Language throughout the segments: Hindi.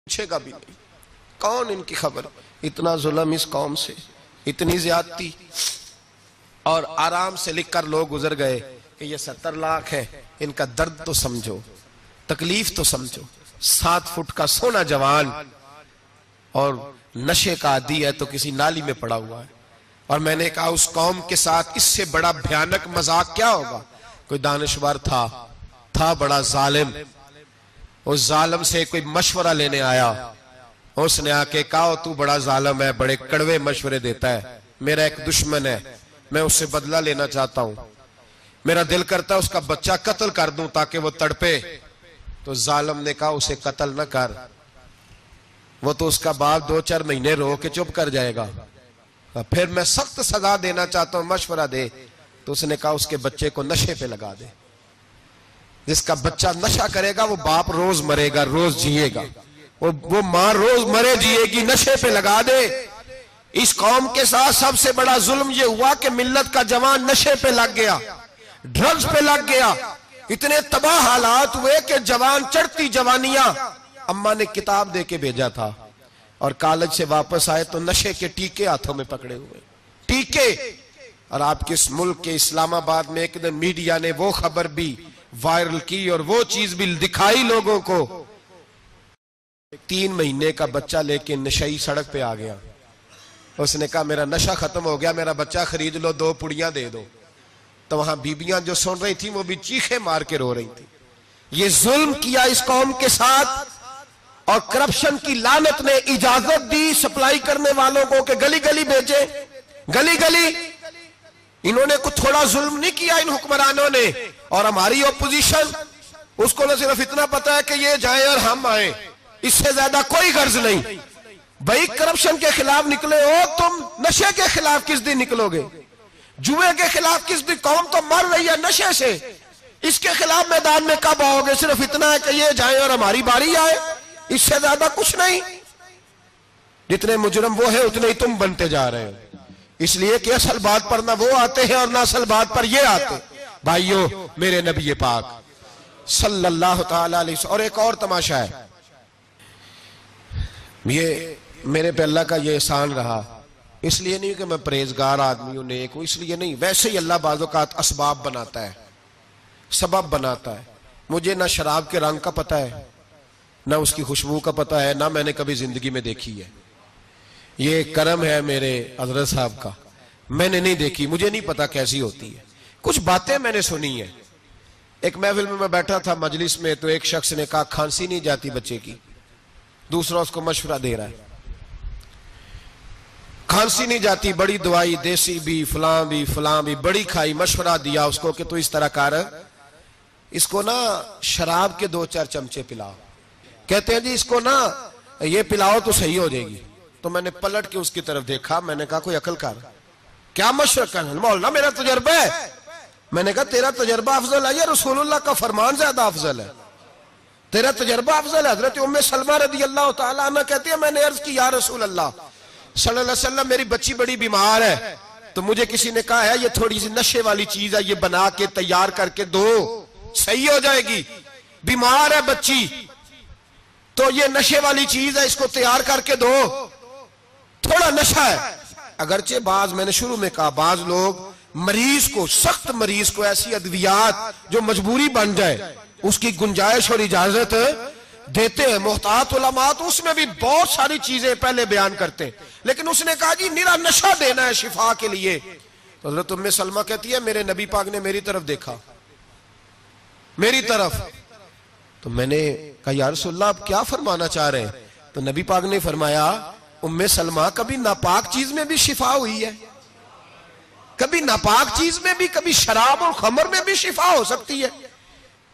पूछेगा भी नहीं। कौन इनकी खबर। इतना जुल्म इस कौम से, इतनी ज्यादती, और आराम से लिख कर लोग गुजर गए कि ये 70 लाख है। इनका दर्द तो समझो, तकलीफ तो समझो। 7 फुट का सोना जवान और नशे का आदी है तो किसी नाली में पड़ा हुआ है। और मैंने कहा उस कौम के साथ इससे बड़ा भयानक मजाक क्या होगा। कोई दानिशवर था बड़ा जालिम। उस जालिम से कोई मशवरा लेने आया। उसने आके कहा तू बड़ा जालिम है, बड़े कड़वे मशवरे देता है, मेरा एक दुश्मन है, मैं उससे बदला लेना चाहता हूं, मेरा दिल करता है उसका बच्चा कत्ल कर दूं ताकि वो तड़पे। तो जालिम ने कहा उसे कत्ल न कर, वो तो उसका बाप 2-4 महीने रो के चुप कर जाएगा। फिर मैं सख्त सजा देना चाहता हूं, मशवरा दे। तो उसने कहा उसके बच्चे को नशे पे लगा दे। जिसका बच्चा नशा करेगा वो बाप रोज मरेगा, रोज जिएगा, वो मां रोज मरे जिएगी। नशे पे लगा दे। इस कौम के साथ सबसे बड़ा जुल्म ये हुआ कि मिल्लत का जवान नशे पे लग गया, ड्रग्स पे लग गया। इतने तबाह हालात हुए कि जवान चढ़ती जवानियां। अम्मा ने किताब दे के भेजा था और कॉलेज से वापस आए तो नशे के टीके हाथों में पकड़े हुए, टीके। और आपके इस मुल्क के इस्लामाबाद में एक दिन मीडिया ने वो खबर भी वायरल की और वो चीज भी दिखाई लोगों को। 3 महीने का बच्चा लेके नशई सड़क पे आ गया। उसने कहा मेरा नशा खत्म हो गया, मेरा बच्चा खरीद लो, 2 पुड़ियां दे दो। तो वहां बीबियां जो सुन रही थी वो भी चीखे मार के रो रही थी। ये जुल्म किया इस कौम के साथ। और करप्शन की लानत ने इजाजत दी सप्लाई करने वालों को कि गली गली भेजे, गली गली। इन्होंने कुछ थोड़ा जुल्म नहीं किया इन हुक्मरानों ने। और हमारी ओपोजिशन, उसको न सिर्फ इतना पता है कि ये जाए और हम आए, इससे ज्यादा कोई गर्ज नहीं। भाई करप्शन के खिलाफ निकले हो तुम, नशे के खिलाफ किस दिन निकलोगे? जुए के खिलाफ किस दिन? कौम तो मर रही है नशे से, इसके खिलाफ मैदान में कब आओगे? सिर्फ इतना है कि ये जाए और हमारी बारी आए, इससे ज्यादा कुछ नहीं। जितने मुजरम वो है उतने ही तुम बनते जा रहे हो। इसलिए कि असल बात पर ना वो आते हैं और ना असल बात पर ये आते। भाइयों, मेरे नबी पाक सल्लल्लाहु ताला अलैहि वसल्लम। और एक और तमाशा है, ये मेरे पे अल्लाह का ये एहसान रहा। इसलिए नहीं कि मैं परहेजगार आदमी हूं, नेक हूं, इसलिए नहीं। वैसे ही अल्लाह बाज़ औक़ात असबाब बनाता है, सबब बनाता है। मुझे ना शराब के रंग का पता है, ना उसकी खुशबू का पता है, ना मैंने कभी जिंदगी में देखी है। ये करम है मेरे हजरत साहब का, मैंने नहीं देखी, मुझे नहीं पता कैसी होती है। कुछ बातें मैंने सुनी है। एक महफिल में मैं बैठा था मजलिस में, तो एक शख्स ने कहा खांसी नहीं जाती बच्चे की। दूसरा उसको मशवरा दे रहा है, खांसी नहीं जाती, बड़ी दवाई, देसी भी फलां भी बड़ी खाई। मशवरा दिया उसको कि तू इस तरह कर, इसको ना शराब के 2-4 चमचे पिलाओ। कहते हैं जी इसको ना ये पिलाओ तो सही हो जाएगी। तो मैंने पलट के उसकी तरफ देखा, मैंने कहा कोई अकल कर, क्या मशवरा कर? मौलाना मेरा तजर्बा है। मैंने कहा तेरा तजर्बा अफजल है या रसूलुल्लाह का फरमान ज्यादा अफजल है? तेरा तजर्बा अफजल है। हजरत उम्मे सलमा रदी अल्लाह तआला अन्हा कहती है मैंने अर्ज की या रसूल अल्लाह सल्लल्लाहु अलैहि वसल्लम, मेरी बच्ची बड़ी बीमार है, तो मुझे किसी ने कहा है ये थोड़ी सी नशे वाली चीज है, ये बना के तैयार करके दो, सही हो जाएगी। बीमार है बच्ची तो ये नशे वाली चीज है, इसको तैयार करके दो, थोड़ा नशा है। अगरचे बाज, मैंने शुरू में कहा, बाज लोग मरीज को, सख्त मरीज को ऐसी अद्वियात जो मजबूरी बन जाए उसकी गुंजाइश और इजाजत देते हैं। मुहतात उलमा तो उसमें भी बहुत सारी चीजें पहले बयान करते हैं, लेकिन उसने कहा जी निरा नशा देना है शिफा के लिए। तो हज़रत उम्मे सलमा कहती है मेरे नबी पाक ने मेरी तरफ देखा, मेरी तरफ। तो मैंने कहा या रसूलल्लाह आप क्या फरमाना चाह रहे हैं? तो नबी पाक ने फरमाया उम्मे सलमा कभी नापाक चीज में भी शिफा हुई है, कभी नापाक चीज में भी, कभी शराब और खमर में भी शिफा हो सकती है।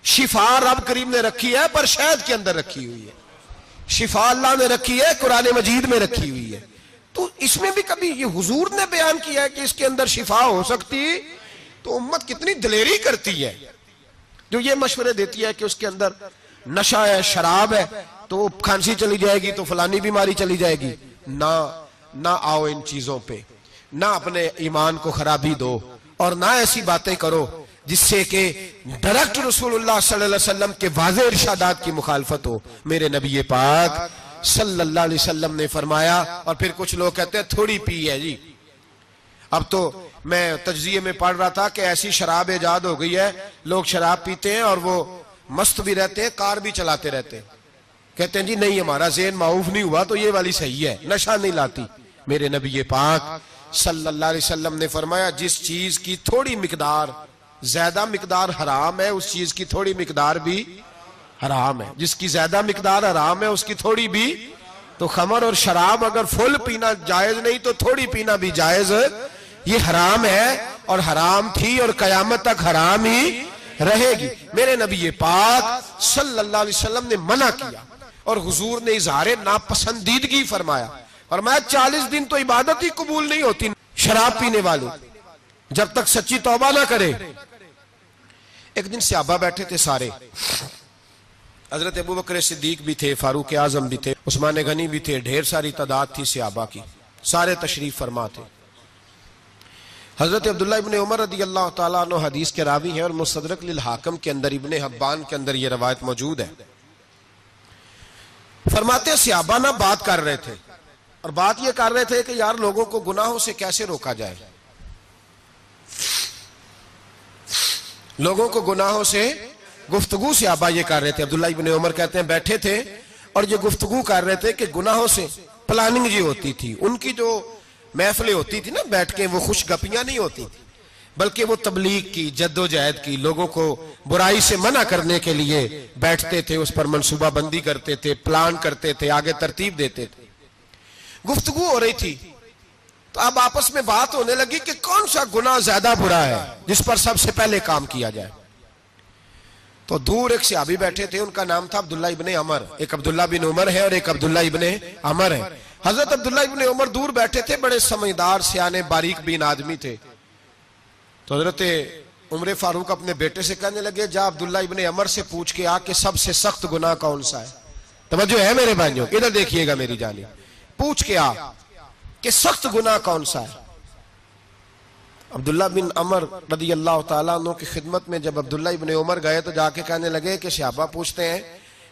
शिफा रब करीम ने रखी है पर शहद के अंदर रखी हुई है, शिफा अल्लाह ने रखी है कुरान मजीद में रखी हुई है। तो इसमें भी कभी ये हुजूर ने बयान किया है कि इसके अंदर शिफा हो सकती। तो उम्मत कितनी दिलेरी करती है जो ये मशवरे देती है कि उसके अंदर नशा है, शराब है, तो खांसी चली जाएगी तो फलानी बीमारी चली जाएगी। ना आओ इन चीजों पे, ना अपने ईमान को खराबी दो, और ना ऐसी बातें करो जिससे कि डायरेक्ट रसूलुल्लाह सल्लल्लाहु अलैहि वसल्लम के वाज़ेह इरशादात की मुखालफत हो। मेरे नबी पाक सल्लल्लाहु अलैहि वसल्लम ने फरमाया। और फिर कुछ लोग कहते हैं थोड़ी पी है जी। अब तो मैं तज्जिए में पढ़ रहा था कि ऐसी शराब इजाद हो गई है, लोग शराब पीते हैं और वो मस्त भी रहते हैं, कार भी चलाते रहते हैं। कहते हैं जी नहीं, हमारा ज़हन माऊफ नहीं हुआ तो ये वाली सही है, नशा नहीं लाती। मेरे नबी पाक सल्लल्लाहु अलैहि वसल्लम ने फरमाया जिस चीज की थोड़ी मिकदार, ज्यादा मिकदार हराम है, उस चीज की थोड़ी मिकदार भी हराम है। जिसकी ज्यादा मिकदार हराम है उसकी थोड़ी भी। तो खमर और शराब अगर फुल पीना जायज नहीं तो थोड़ी पीना भी जायज, ये हराम है और हराम थी और कयामत तक हराम ही रहेगी। मेरे नबी पाक सल्लल्लाहु अलैहि वसल्लम ने मना किया और हुजूर ने इजहार नापसंदीदगी फरमाया। और मैं 40 दिन तो इबादत ही कबूल नहीं होती शराब पीने वाले, जब तक सच्ची तौबा ना करे। एक दिन सहाबा बैठे थे सारे, हजरत अबू बकर सिद्दीक भी थे, फारूक आजम भी थे, उस्मान गनी भी थे, ढेर सारी तादाद थी सहाबा की, सारे तशरीफ फरमा थे। हजरत अब्दुल्लाह इब्ने उमर रदी अल्लाह ताला अन्हु हदीस के रावी हैं और मुस्तदरक लिल हाकिम के अंदर, इब्ने हब्बान के अंदर यह रवायत मौजूद है। फरमाते सहाबा ना बात कर रहे थे और बात यह कर रहे थे कि यार लोगों को गुनाहों से कैसे रोका जाए, लोगों को गुनाहों से गुफ्तगू सहाबा ये कर रहे थे। अब्दुल्लाह इब्ने उमर कहते हैं बैठे थे और ये गुफ्तगू कर रहे थे कि गुनाहों से प्लानिंग जी होती थी। उनकी जो महफिलें होती थी ना बैठ के, वो खुशगपियां नहीं होती थी, बल्कि वो तबलीग की, जद्दोजहद की, लोगों को बुराई से मना करने के लिए बैठते थे, उस पर मंसूबा बंदी करते थे, प्लान करते थे, आगे तरतीब देते थे। गुफ्तगू हो रही थी तो अब आपस में बात होने लगी कि कौन सा गुनाह ज्यादा बुरा है जिस पर सबसे पहले काम किया जाए। तो दूर एक सहाबी बैठे थे, उनका नाम था अब्दुल्ला इब्ने अमर। एक अब्दुल्ला बिन उमर है और एक अब्दुल्ला इब्ने अमर है। हजरत अब्दुल्ला इब्ने उमर दूर बैठे थे, बड़े समझदार सियाने बारीक बीन आदमी थे। तो हजरत उमर फारूक अपने बेटे से कहने लगे जा अब्दुल्ला इब्ने अमर से पूछ के आ कि सबसे सख्त गुनाह कौन सा है। तवज्जो है मेरे भाइयों, इधर देखिएगा मेरी जानिब, पूछ के आ कि सख्त गुनाह कौन सा है। अब्दुल्ला बिन अमर रदी अल्लाह ताला अन्हु की खिदमत में जब अब्दुल्ला इब्ने उमर गए तो जाके कहने लगे कि सहाबा पूछते हैं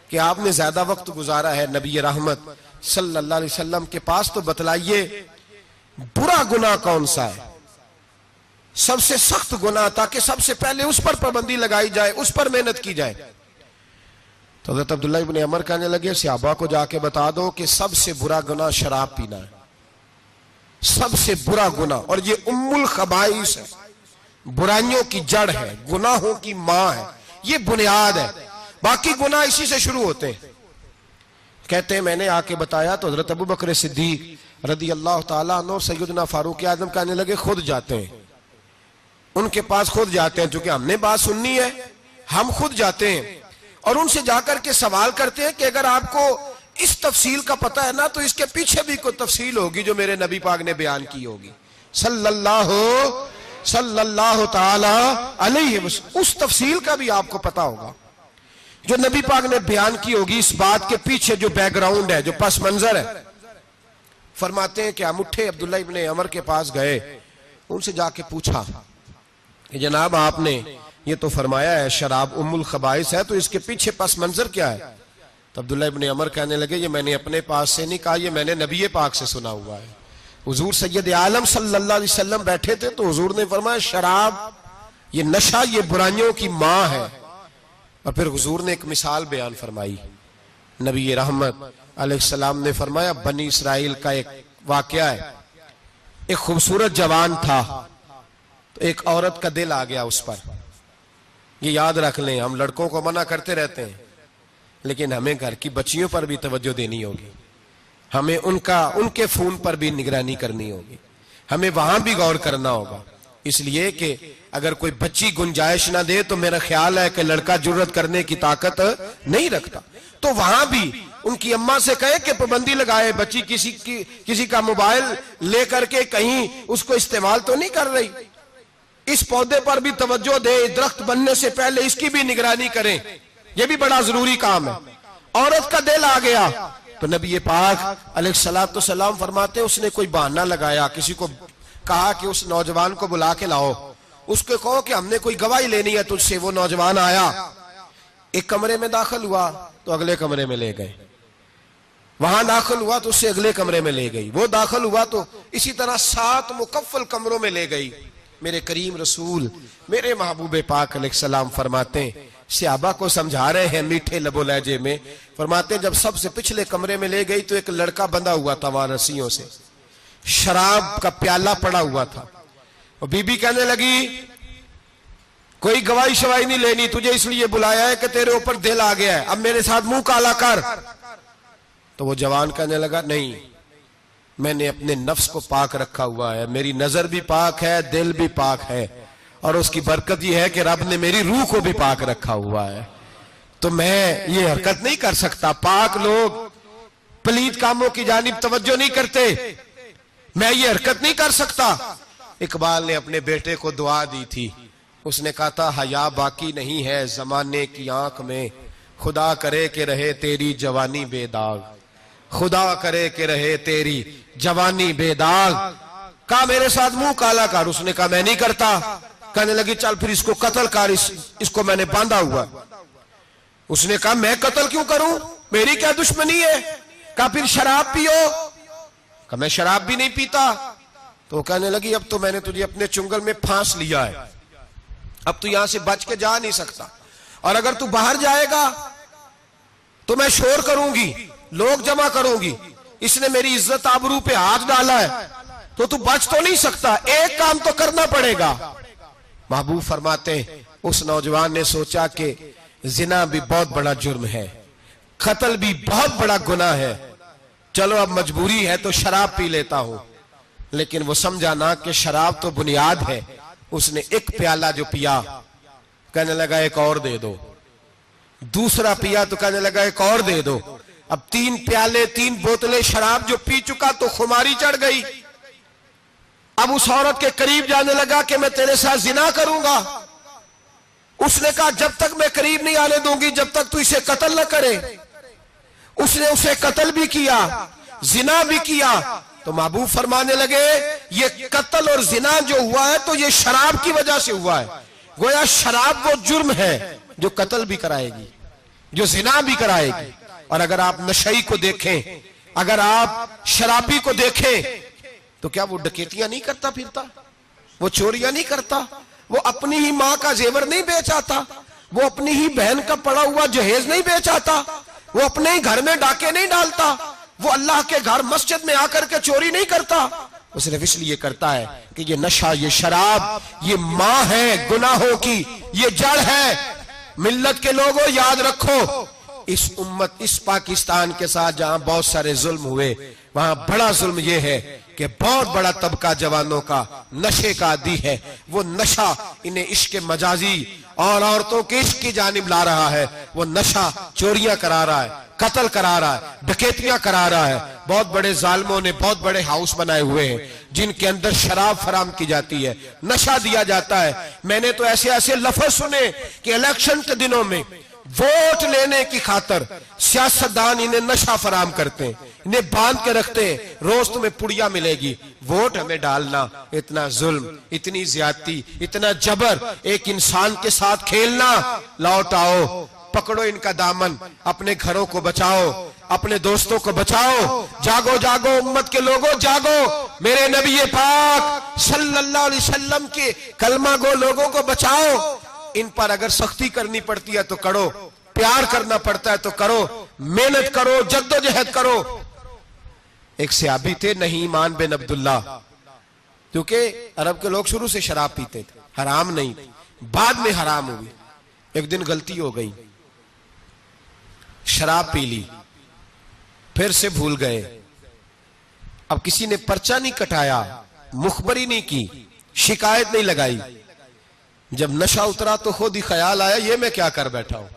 कि आपने ज्यादा वक्त गुजारा है नबी रहमत सल्लल्लाहु अलैहि वसल्लम के पास, तो बतलाइए बुरा गुनाह कौन सा है, सबसे सख्त गुनाह, ताकि सबसे पहले उस पर पाबंदी लगाई जाए, उस पर मेहनत की जाए। तो हज़रत अब्दुल्ला इब्ने अमर कहने लगे सहाबा को जाके बता दो कि सबसे बुरा गुनाह शराब पीना है, सबसे बुरा गुनाह, और ये उम्मुल खबाइस है, बुराइयों की जड़ है, गुनाहों की मां है, ये बुनियाद है, बाकी गुनाह इसी से शुरू होते हैं। कहते हैं मैंने आके बताया तो हजरत अबू बकर सिद्दीक रदी अल्लाह ताला अन्हु सैयदना फारूक आजम कहने लगे खुद जाते हैं, उनके पास खुद जाते हैं, क्योंकि हमने बात सुननी है, हम खुद जाते हैं और उनसे जाकर के सवाल करते हैं कि अगर आपको इस तफसील का पता है ना तो इसके पीछे भी कोई तफसील होगी जो मेरे नबी पाक ने बयान की होगी सल्लल्लाहु ताला अलैहि वसल्लम, उस तफसील का भी आपको पता होगा जो नबी पाक ने बयान की होगी, इस बात के पीछे जो बैकग्राउंड है, जो पस मंजर है। फरमाते हैं कि हम उठे, अब्दुल्ला इब्ने अमर के पास गए, उनसे जाके पूछा कि जनाब आपने ये तो फरमाया है शराब उम्मुल खबाइस है, तो इसके पीछे पस मंजर क्या है। तो अब्दुल्ला इब्ने अमर कहने लगे ये मैंने अपने पास से नहीं कहा, ये मैंने नबी पाक से सुना हुआ है। हुजूर सैयद आलम सल्लल्लाहु अलैहि वसल्लम बैठे थे तो हुजूर ने फरमाया शराब, ये नशा, ये बुराइयों की मां है। और फिर हुजूर ने एक मिसाल बयान फरमाई, नबी रहमत अलैहिस्सलाम ने फरमाया बनी इसराइल का एक वाकया है, एक खूबसूरत जवान था तो एक औरत का दिल आ गया उस पर। ये याद रख लें, हम लड़कों को मना करते रहते हैं लेकिन हमें घर की बच्चियों पर भी तवज्जो देनी होगी, हमें उनके खून पर भी निगरानी करनी होगी, हमें वहां भी गौर करना होगा। इसलिए कि अगर कोई बच्ची गुंजाइश ना दे तो मेरा ख्याल है कि लड़का जुर्रत करने की ताकत नहीं रखता, तो वहां भी उनकी अम्मा से कहे कि पाबंदी लगाए, बच्ची किसी का मोबाइल लेकर के कहीं उसको इस्तेमाल तो नहीं कर रही, इस पौधे पर भी तवज्जो दे, दरख्त बनने से पहले इसकी भी निगरानी करें, यह भी बड़ा जरूरी काम है। औरत का दिल आ गया तो नबी पाक अलैहिस्सलातु सलाम फरमाते उसने कोई बहाना लगाया, किसी को कहा कि उस नौजवान को बुला के लाओ, उसको कहो कि हमने कोई गवाही लेनी है तुझसे। वो नौजवान आया, एक कमरे में दाखिल हुआ तो अगले कमरे में ले गए, वहां दाखिल हुआ तो उससे अगले कमरे में ले गई, वो दाखिल हुआ तो इसी तरह 7 मुकफ्फल कमरों में ले गई। मेरे करीम रसूल मेरे महबूब पाक अलैहिस्सलाम फरमाते हैं, सहाबा को समझा रहे हैं मीठे लबो लहजे में, फरमाते जब सबसे पिछले कमरे में ले गई तो एक लड़का बंधा हुआ था वहां रस्सियों से, शराब का प्याला पड़ा हुआ था। और बीबी कहने लगी कोई गवाही शवाही नहीं लेनी, तुझे इसलिए बुलाया है कि तेरे ऊपर दिल आ गया है, अब मेरे साथ मुंह काला कर। तो वो जवान कहने लगा नहीं, मैंने अपने नफ्स को पाक रखा हुआ है, मेरी नजर भी पाक है, दिल भी पाक है, और उसकी बरकत यह है कि रब ने मेरी रूह को भी पाक रखा हुआ है, तो मैं ये हरकत नहीं कर सकता। पाक लोग पलीत कामों की जानिब तवज्जो नहीं करते, मैं ये हरकत नहीं कर सकता। इकबाल ने अपने बेटे को दुआ दी थी, उसने कहा था हया बाकी नहीं है जमाने की आंख में, खुदा करे कि रहे तेरी जवानी बेदाग, खुदा करे कि रहे तेरी जवानी बेदाग। कहा मेरे साथ मुंह काला कर, उसने कहा मैं नहीं करता। कहने लगी चल फिर इसको कत्ल कर, इसको मैंने बांधा हुआ। उसने कहा मैं कत्ल क्यों करूं, मेरी क्या दुश्मनी है। कहा फिर शराब पियो। कहा मैं शराब भी नहीं पीता। तो कहने लगी अब तो मैंने तुझे अपने चुंगल में फांस लिया है, अब तू यहां से बच के जा नहीं सकता, और अगर तू बाहर जाएगा तो मैं शोर करूंगी, लोग जमा करूंगी, इसने मेरी इज्जत आबरू पे हाथ डाला है, तो तू बच तो नहीं सकता, एक काम तो करना पड़ेगा। महबूब फरमाते हैं उस नौजवान ने सोचा कि जिना भी बहुत बड़ा जुर्म है, कत्ल भी बहुत बड़ा गुनाह है, चलो अब मजबूरी है तो शराब पी लेता हूं। लेकिन वो समझा ना कि शराब तो बुनियाद है। उसने एक प्याला जो पिया, कहने लगा एक और दे दो, दूसरा पिया तो कहने लगा एक और दे दो। अब 3 प्याले 3 बोतलें शराब जो पी चुका तो खुमारी चढ़ गई। अब उस औरत के करीब जाने लगा कि मैं तेरे साथ जिना करूंगा। उसने कहा जब तक मैं करीब नहीं आने दूंगी जब तक तू इसे कत्ल न करे। उसने उसे कत्ल भी किया, जिना भी किया। तो महबूब फरमाने लगे ये कत्ल और जिना जो हुआ है तो ये शराब की वजह से हुआ है। गोया शराब वो जुर्म है जो कत्ल भी कराएगी, जो जिना भी कराएगी। और अगर आप नशई को देखें, अगर आप शराबी को देखें, तो क्या वो डकैतियां नहीं करता फिरता, वो चोरियां नहीं करता, वो अपनी ही मां का जेवर नहीं बेच आता, वो अपनी ही बहन का पड़ा हुआ जहेज नहीं बेच आता, वो अपने ही घर में डाके नहीं डालता, वो अल्लाह के घर मस्जिद में आकर के चोरी नहीं करता। वो सिर्फ इसलिए करता है कि ये नशा, ये शराब, ये मां है गुनाहों की, ये जड़ है। मिल्लत के लोगों याद रखो, इस उम्मत, इस पाकिस्तान के साथ जहां बहुत सारे जुल्म हुए, वहां बड़ा जुल्म यह है कि बहुत बड़ा तबका जवानों का नशे का आदी है। वो नशा इन्हें इश्क मजाजी और औरतों के इश्क की जानिब ला रहा है। वो नशा चोरियां करा रहा है, कत्ल करा रहा है, डकैतियां करा रहा है। बहुत बड़े जालिमों ने बहुत बड़े हाउस बनाए हुए हैं जिनके अंदर शराब फराम की जाती है, नशा दिया जाता है। मैंने तो ऐसे ऐसे लफ्ज सुने कि इलेक्शन के दिनों में वोट लेने की खातर सियासतदान इन्हें नशा फराम करते हैं, इन्हें बांध के रखते हैं, रोज तुम्हें पुड़िया मिलेगी, वोट हमें डालना। इतना जुल्म, इतनी ज्यादती, इतना जबर, एक इंसान के साथ खेलना। लौट आओ, पकड़ो इनका दामन, अपने घरों को बचाओ, अपने दोस्तों को बचाओ। जागो जागो उम्मत के लोगों, जागो। मेरे नबी पाक सल्लल्लाहु अलैहि वसल्लम के कलमा गो लोगों को बचाओ। इन पर अगर सख्ती करनी पड़ती है तो करो, प्यार करना पड़ता है तो करो, मेहनत करो, जद्दोजहद करो। एक सहाबी थे नहीमान बिन अब्दुल्ला, क्योंकि अरब के लोग शुरू से शराब पीते थे, हराम नहीं, बाद में हराम हुई। एक दिन गलती हो गई, शराब पी ली, फिर से भूल गए। अब किसी ने पर्चा नहीं कटाया, मुखबरी नहीं की, शिकायत नहीं लगाई। जब नशा उतरा तो खुद ही ख्याल आया ये मैं क्या कर बैठा हूं।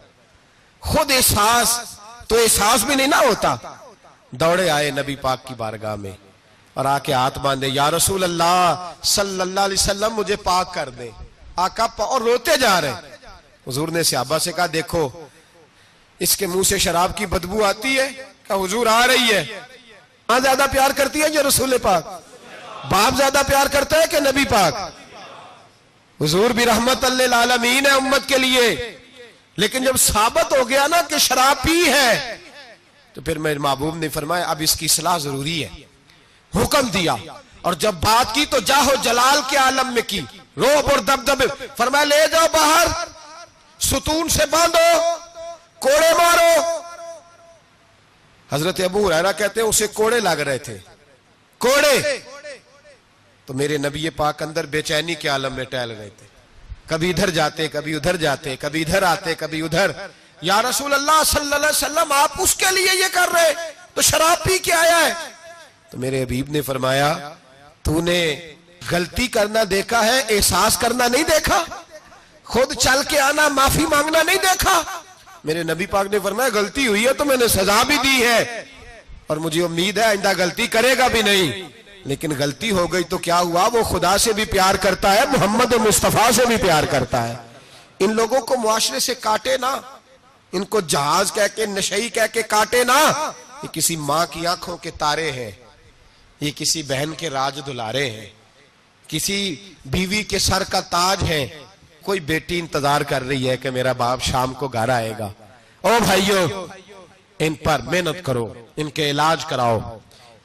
खुद एहसास, तो एहसास भी नहीं ना होता। दौड़े आए नबी पाक की बारगाह में और आके हाथ बांधे, या रसूल अल्लाह सल्लल्लाहु अलैहि वसल्लम मुझे पाक कर दे। आका और रोते जा रहे। हुजूर ने सहाबा से कहा देखो इसके मुंह से शराब की बदबू आती है। कहा हुजूर आ रही है। मां ज्यादा प्यार करती है या रसूल पाक? बाप ज्यादा प्यार करता है कि नबी पाक? हुजूर भी रहमत लिल आलमीन है उम्मत के लिए। लेकिन जब साबित हो गया ना कि शराब पी है तो फिर मेरे महबूब ने फरमाया अब इसकी सलाह जरूरी है, हुक्म दिया। और जब बात की तो जाहो जलाल के आलम में की, रोब और दबदबे। फरमाया ले जाओ बाहर, सुतून से बांधो, कोड़े मारो। हजरत अबू हुरैरा कहते हैं उसे कोड़े लग रहे थे, कोड़े। तो मेरे नबी पाक अंदर बेचैनी के आलम में टहल रहे थे, कभी इधर जाते, कभी उधर जाते, कभी इधर आते, कभी उधर। या रसूल अल्लाह सल्लल्लाहु अलैहि वसल्लम, आप उसके लिए ये कर रहे तो शराब पी के आया है। तो मेरे हबीब ने फरमाया तूने गलती करना देखा है, एहसास करना नहीं देखा, खुद चल के आना, माफी मांगना नहीं देखा। मेरे नबी पाक ने फरमाया गलती हुई है तो मैंने सजा भी दी है और मुझे उम्मीद है आइंदा गलती करेगा भी नहीं। लेकिन गलती हो गई तो क्या हुआ, वो खुदा से भी प्यार करता है, मोहम्मद मुस्तफा से भी प्यार करता है। इन लोगों को मुआशरे से काटे ना, इनको जहाज कह के, नशई कह के काटे ना। ये किसी माँ की आंखों के तारे हैं, ये किसी बहन के राज दुलारे हैं, किसी बीवी के सर का ताज है। कोई बेटी इंतजार कर रही है कि मेरा बाप शाम को घर आएगा। ओ भाइयों, इन पर मेहनत करो, इनके इलाज कराओ,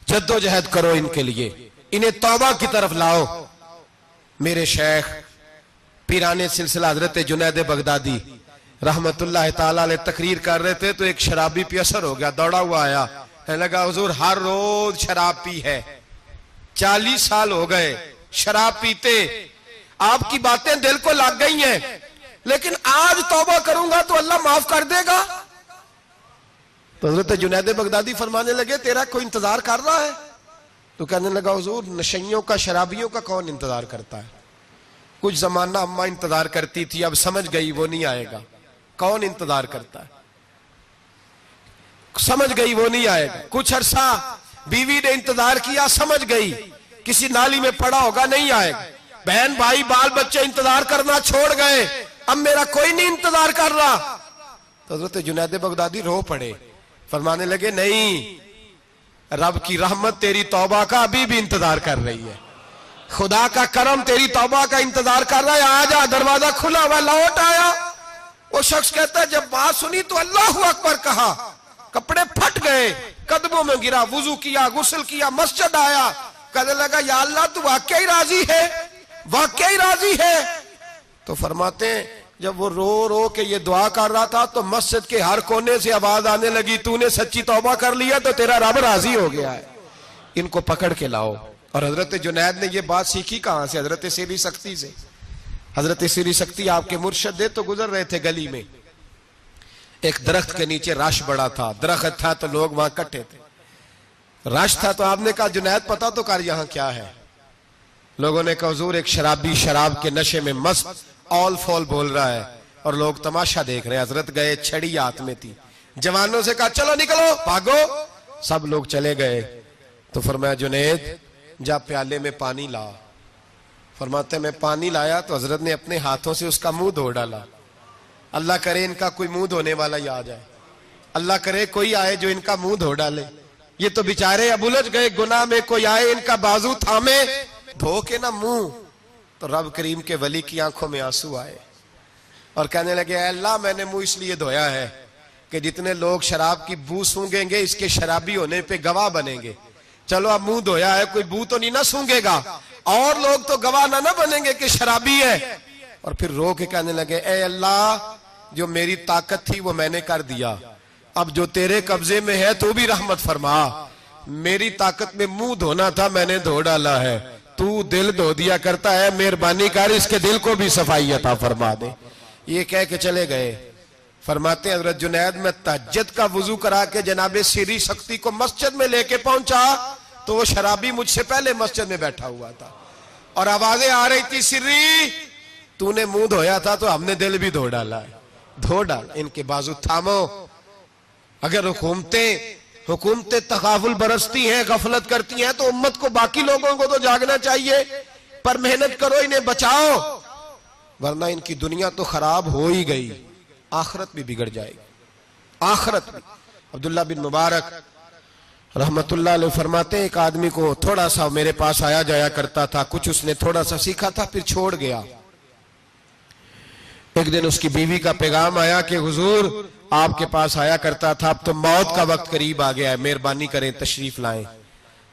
जद्दोजहद करो इनके लिए, इन्हें तौबा की तरफ लाओ। मेरे शेख पीराने सिलसिला हजरत जुनैद बगदादी रहमतुल्लाह ताला अलैह तकरीर कर रहे थे तो एक शराबी पे असर हो गया, दौड़ा हुआ आया, कहने लगा हुजूर हर रोज शराब पी है, 40 साल हो गए शराब पीते, आपकी बातें दिल को लग गई हैं, लेकिन आज तौबा करूंगा तो अल्लाह माफ कर देगा। तो हजरत जुनैद बगदादी फरमाने लगे तेरा कोई इंतजार कर रहा है? तो कहने लगा हुजूर नशइयों का, शराबियों का कौन इंतजार करता है? कुछ जमाना अम्मा इंतजार करती थी, अब समझ गई वो नहीं आएगा। कौन इंतजार करता है? समझ गई वो नहीं आएगा। कुछ अरसा बीवी ने इंतजार किया, समझ गई किसी नाली में पड़ा होगा, नहीं आएगा। बहन भाई बाल बच्चे इंतजार करना छोड़ गए, अब मेरा कोई नहीं इंतजार कर रहा। तो हजरत जुनैद बगदादी रो पड़े, फरमाने लगे नहीं, रब की रहमत तेरी तौबा का अभी भी इंतजार कर रही है, खुदा का करम तेरी तौबा का इंतजार कर रहा है, आजा, दरवाजा खुला हुआ, लौट आया। वो शख्स कहता है जब बात सुनी तो अल्लाहू अकबर कहा, कपड़े फट गए, कदमों में गिरा, वुजू किया, गुस्ल किया, मस्जिद आया, कहने लगा या अल्लाह तू वाकई राजी है, वाकई राजी है। तो फरमाते हैं जब वो रो रो के ये दुआ कर रहा था तो मस्जिद के हर कोने से आवाज आने लगी, तूने सच्ची तौबा कर लिया तो तेरा रब राजी हो गया है, इनको पकड़ के लाओ। और हजरत जुनैद ने ये बात सीखी कहां से? हजरत सीरी सख्ती से। हजरत सीरी सख्ती आपके मुर्शद तो गुजर रहे थे गली में, एक दरख्त के नीचे रश बड़ा था, दरख्त था तो लोग वहां इकट्ठे थे, रश था। तो आपने कहा जुनैद पता तो कर यहां क्या है? लोगों ने कहा हुजूर एक शराबी शराब के नशे में मस्त ऑल फॉल बोल रहा है और लोग तमाशा देख रहे हैं। हजरत गए, छड़ी हाथ में थी, जवानों से कहा चलो निकलो, भागो। सब लोग चले गए। तो फरमाया जुनैद जा प्याले में पानी ला। फरमाते मैं पानी लाया तो हजरत ने अपने हाथों से उसका मुंह धो डाला। अल्लाह करे इनका कोई मुंह धोने वाला ही आ जाए, अल्लाह करे कोई आए जो इनका मुंह धो डाले। ये तो बेचारे अब उलझ गए गुनाह में, कोई आए इनका बाजू थामे, धो के ना मुंह। तो रब करीम के वली की आंखों में आंसू आए और कहने लगे अल्लाह मैंने मुंह इसलिए धोया है कि जितने लोग शराब की बू सूंघेंगे इसके शराबी होने पे गवाह बनेंगे। चलो अब मुंह धोया है, कोई बू तो नहीं ना सूंघेगा, और लोग तो गवाह ना बनेंगे कि शराबी है। और फिर रो के कहने लगे ए अल्लाह जो मेरी ताकत थी वो मैंने कर दिया, अब जो तेरे कब्जे में है तू भी रहमत फरमा। मेरी ताकत में मुंह धोना था, मैंने धो डाला है, तू दिल धो दिया करता है, मेहरबानी कर इसके दिल को भी सफाई अता फरमा दे। ये कह के चले गए। फरमाते हजरत जुनैद में तहज्जुद का वुजू करा के जनाबे सीरी सख्ती को मस्जिद में लेके पहुंचा तो वो शराबी मुझसे पहले मस्जिद में बैठा हुआ था और आवाजें आ रही थी, सिर्री तूने मुंह धोया था तो हमने दिल भी धो डाला है, धो डाल, इनके बाजू थामो। अगर हुकूमतें तकाफुल बरसती हैं, गफलत करती हैं तो उम्मत को, बाकी लोगों को तो जागना चाहिए, पर मेहनत करो, इन्हें बचाओ, वरना इनकी दुनिया तो खराब हो ही गई, आखिरत भी बिगड़ जाएगी, आखिरत भी। अब्दुल्ला बिन मुबारक रहमतुल्लाह अलैह फरमाते एक आदमी को थोड़ा सा मेरे पास आया जाया करता था, कुछ उसने थोड़ा सा सीखा था फिर छोड़ गया। एक दिन उसकी बीवी का पैगाम आया कि हुजूर आपके पास आया करता था, अब तो मौत का वक्त करीब आ गया है, मेहरबानी करें तशरीफ लाएं।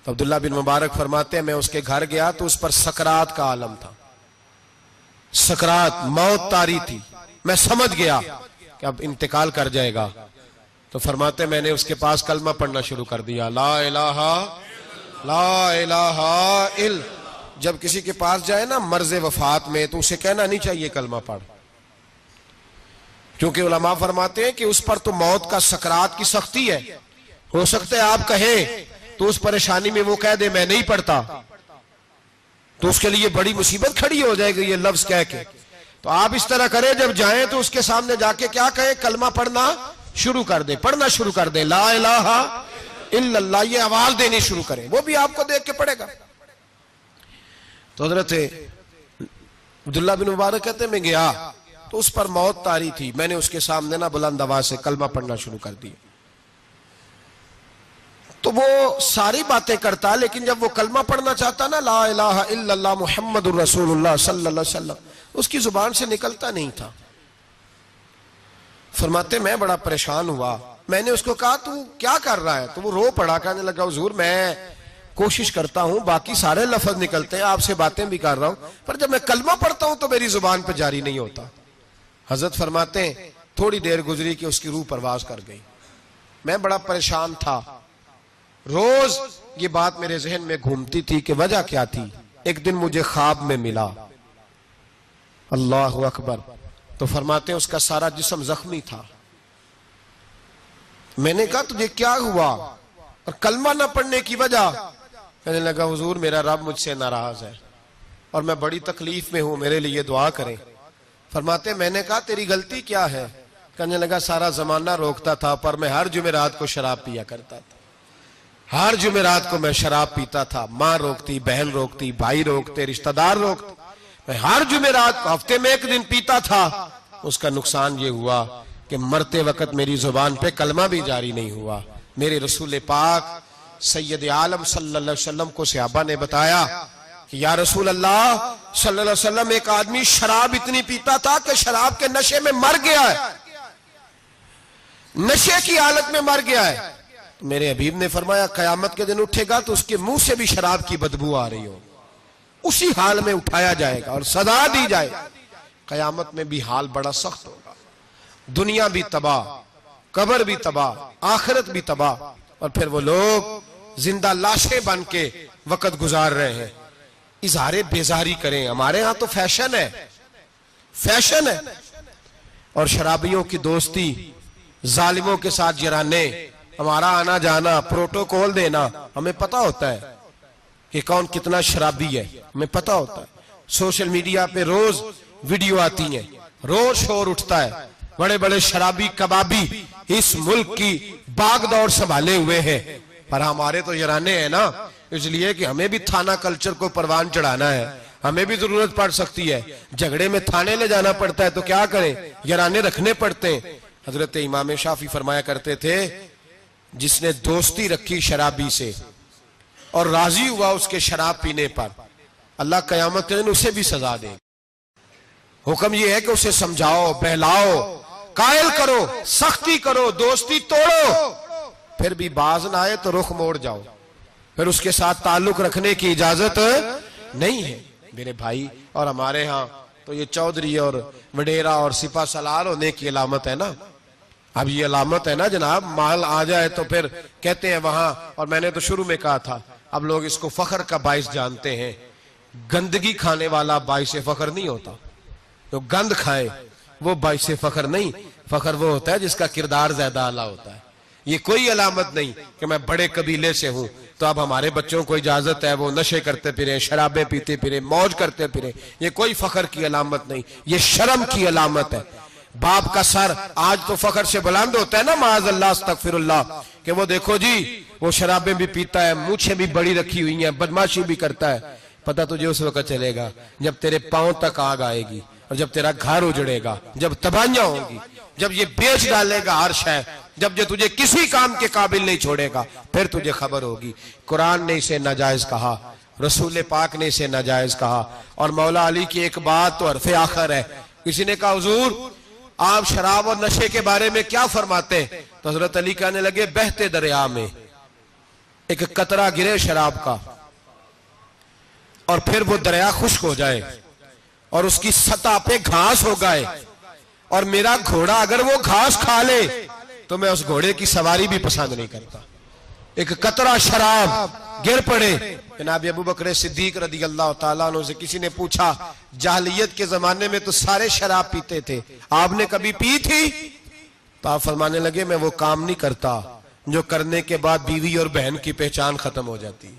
तो अब्दुल्ला बिन मुबारक फरमाते हैं मैं उसके घर गया तो उस पर सकरात का आलम था, सकरात मौत तारी थी। मैं समझ गया कि अब इंतकाल कर जाएगा। तो फरमाते मैंने उसके पास कलमा पढ़ना शुरू कर दिया, ला इलाहा इल। जब किसी के पास जाए ना मर्ज़े वफात में तो उसे कहना नहीं चाहिए कलमा पढ़, क्योंकि उलमा फरमाते हैं कि उस पर तो मौत का सकरात की सख्ती है। हो सकता है आप कहें तो उस परेशानी में वो कह दे मैं नहीं पढ़ता, तो उसके लिए बड़ी मुसीबत खड़ी हो जाएगी ये लफ्ज कह के। तो आप इस तरह करें, जब जाएं तो उसके सामने जाके क्या कहें, कलमा पढ़ना शुरू कर दे, पढ़ना शुरू कर दे, ला इलाहा इल्लल्लाह, ये आवाज देनी शुरू करें, वो भी आपको देख के पढ़ेगा। तो हजरत अब्दुल्ला बिन मुबारक कहते मैं गया तो उस पर मौत तारी थी, मैंने उसके सामने ना बुलंद आवाज से कलमा पढ़ना शुरू कर दिया। तो वो सारी बातें करता, लेकिन जब वो कलमा पढ़ना चाहता ना, ला इलाहा इल्लल्लाह मुहम्मदुर रसूलुल्लाह सल्लल्लाहु अलैहि वसल्लम, उसकी जुबान से निकलता नहीं था। फरमाते मैं बड़ा परेशान हुआ, मैंने उसको कहा तू क्या कर रहा है, तो वो रो पड़ा, कहने लगा हुजूर मैं कोशिश करता हूं, बाकी सारे लफ्ज निकलते हैं, आपसे बातें भी कर रहा हूं, पर जब मैं कलमा पढ़ता हूं तो मेरी जुबान पे जारी नहीं होता। हजरत फरमाते हैं थोड़ी देर गुजरी कि उसकी रूह परवाज कर गई। मैं बड़ा परेशान था, रोज ये बात मेरे जहन में घूमती थी कि वजह क्या थी। एक दिन मुझे ख्वाब में मिला, अल्लाह अकबर, तो फरमाते हैं उसका सारा जिस्म जख्मी था। मैंने कहा तुझे क्या हुआ और कलमा ना पढ़ने की वजह? कहने लगा हुजूर मेरा रब मुझसे नाराज है और मैं बड़ी तकलीफ में हूं, मेरे लिए दुआ करें। फरमाते मैंने कहा तेरी गलती क्या है? कहने लगा सारा जमाना रोकता था, पर मैं हर जुमेरात को शराब पिया करता था, हर जुमेरात को मैं शराब पीता था, माँ रोकती, बहन रोकती, भाई रोकते, रिश्तेदार रोकते, मैं हर जुमेरात को हफ्ते में एक दिन पीता था। उसका नुकसान ये हुआ कि मरते वक्त मेरी जुबान पे कलमा भी जारी नहीं हुआ। मेरे रसूल पाक सैयद आलम सल्लल्लाहु अलैहि वसल्लम को सहाबा ने बताया कि या रसूल अल्लाह सल्लल्लाहु अलैहि वसल्लम, एक आदमी शराब इतनी पीता था कि शराब के नशे में मर गया है, नशे की हालत में मर गया है। तो मेरे हबीब ने फरमाया कयामत के दिन उठेगा तो उसके मुंह से भी शराब की बदबू आ रही हो, उसी हाल में उठाया जाएगा और सजा दी जाएगी। कयामत में भी हाल बड़ा सख्त होगा, दुनिया भी तबाह, कब्र भी तबाह, आखिरत भी तबाह, और फिर वो लोग जिंदा लाशें बन के वक्त गुजार रहे हैं। इजहारे बेजारी करें, हमारे यहां तो फैशन है, फैशन है। और शराबियों की दोस्ती, जालिमों के साथ जराने, हमारा आना जाना, प्रोटोकॉल देना, हमें पता होता है कि कौन कितना शराबी है, हमें पता होता है। सोशल मीडिया पे रोज वीडियो आती है, रोज शोर उठता है, बड़े बड़े शराबी कबाबी इस मुल्क की बागदौड़ संभाले हुए हैं, पर हमारे तो जराने हैं ना, इसलिए कि हमें भी थाना कल्चर को परवान चढ़ाना है, हमें भी जरूरत पड़ सकती है, झगड़े में थाने ले जाना पड़ता है, तो क्या करें, जराने रखने पड़ते हैं। हजरत इमाम शाफी फरमाया करते थे जिसने दोस्ती रखी शराबी से और राजी हुआ उसके शराब पीने पर, अल्लाह कयामत के दिन उसे भी सजा दे। हुक्म यह है कि उसे समझाओ, बहलाओ, कायल करो, सख्ती करो, दोस्ती तोड़ो, फिर भी बाज ना आए तो रुख मोड़ जाओ, फिर उसके साथ ताल्लुक रखने की इजाजत नहीं है मेरे भाई। और हमारे यहाँ तो ये चौधरी और वडेरा और सिपा सलार होने की अलामत है ना। अब ये अलामत है ना जनाब, माल आ जाए तो फिर कहते हैं वहां, और मैंने तो शुरू में कहा था, अब लोग इसको फखर का बाइस जानते हैं। गंदगी खाने वाला बाइस फखर नहीं होता, तो गंद खाए वो बाइस फखर नहीं, फखर वो होता है जिसका किरदार ज्यादा आला होता है। ये कोई अलामत नहीं कि मैं बड़े कबीले से हूं तो अब हमारे बच्चों को इजाजत है वो नशे करते फिरे, शराबें पीते फिरे, मौज करते फिरे, ये कोई फखर की अलामत नहीं, ये शर्म की अलामत है। बाप का सर आज तो फखर से बुलंद होता है ना, माअज़ल्लाह अस्तगफिरुल्लाह, कि वो देखो जी वो शराबें भी पीता है, मूछें भी बड़ी रखी हुई हैं, बदमाशी भी करता है। पता तुझे उस वक्त चलेगा जब तेरे पांव तक आग आएगी और जब तेरा घर उजड़ेगा, जब तबाहियां होंगी, जब ये बेच डालेगा हर शय, जब ये तुझे किसी काम के काबिल नहीं छोड़ेगा, फिर तुझे खबर होगी। कुरान ने इसे नाजायज कहा, रसूल पाक ने इसे नाजायज कहा, और मौला अली की एक बात तो हरफे आखिर है, किसी ने कहा हुजूर आप शराब और नशे के बारे में क्या फरमाते हैं? तो हजरत अली कहने लगे बहते दरिया में एक कतरा गिरे शराब का और फिर वो दरिया खुश्क हो जाए और उसकी सतह पे घास हो गए और मेरा घोड़ा अगर वो घास खा ले तो मैं उस घोड़े की सवारी भी पसंद नहीं करता। एक कतरा शराब गिर पड़े। जनाब अबू बकर सिद्दीक रदी अल्लाह ताला अन्हु से किसी ने पूछा जाहलियत के जमाने में तो सारे शराब पीते थे, आपने कभी पी थी? तो आप फरमाने लगे मैं वो काम नहीं करता जो करने के बाद बीवी और बहन की पहचान खत्म हो जाती,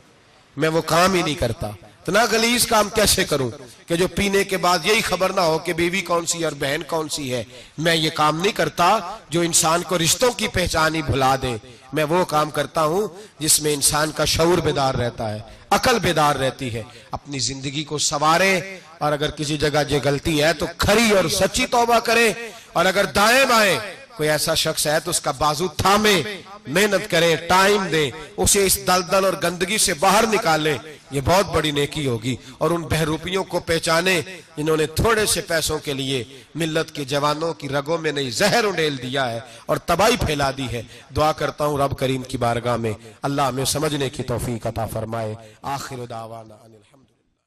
मैं वो काम ही नहीं करता। इतना गलीज काम कैसे करूं कि जो पीने के बाद यही खबर ना हो कि बीवी कौन सी और बहन कौन सी है। मैं ये काम नहीं करता जो इंसान को रिश्तों की पहचान ही भुला दे। मैं वो काम करता हूं जिसमें इंसान का शऊर बेदार रहता है, अकल बेदार रहती है, अपनी जिंदगी को संवारे और अगर किसी जगह ये गलती है तो खरी और सच्ची तौबा करे और अगर दाएं बाएं कोई ऐसा शख्स है तो उसका बाजू थामे, मेहनत करे, टाइम दे, उसे इस दलदल और गंदगी से बाहर निकाले। ये बहुत बड़ी नेकी होगी। और उन बहरूपियों को पहचाने जिन्होंने थोड़े से पैसों के लिए मिल्लत के जवानों की रगों में नहीं जहर उंडेल दिया है और तबाही फैला दी है। दुआ करता हूँ रब करीम की बारगाह में अल्लाह हमें समझने की तौफीक अता फरमाए। आखिर दावाना अनिल हम्द।